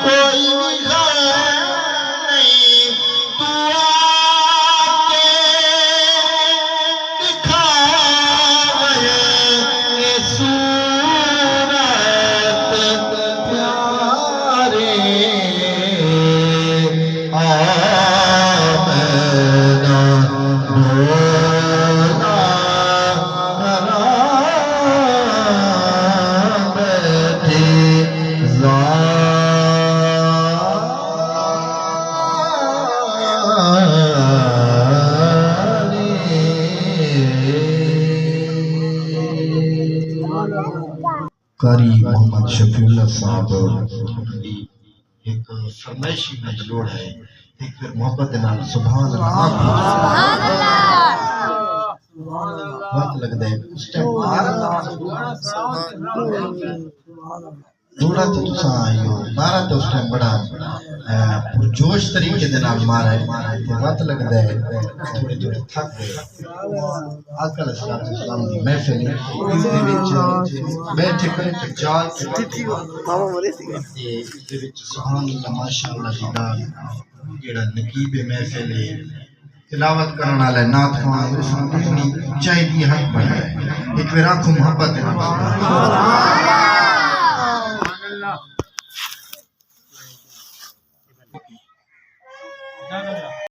कोई घर नहीं, तू आके कारी मोहम्मद शफीउल्लाह साहब की एक फरमाइशी में लोड़ है। एक फिर मोहब्बत नाल सुभान अल्लाह सुभान अल्लाह वक्त लगदा है उस टाइम थोड़ा तो तुसा आयो मारा तो उस टाइम बड़ा पुरजोश तरीके दे नाल मारा है ते वक्त लगदा है थोड़े थोड़े थक गए। आका अलैहिस्सलाम दी महफिल दे विच बैठे बैठे जाल मामा मरे सी दे विच सुभान अल्लाह माशाअल्लाह दी दाल जेड़ा नकीब महफिल है तिलावत करने वाला नात ख्वान चाहिए हक बना है। एक बार आंखों मोहब्बत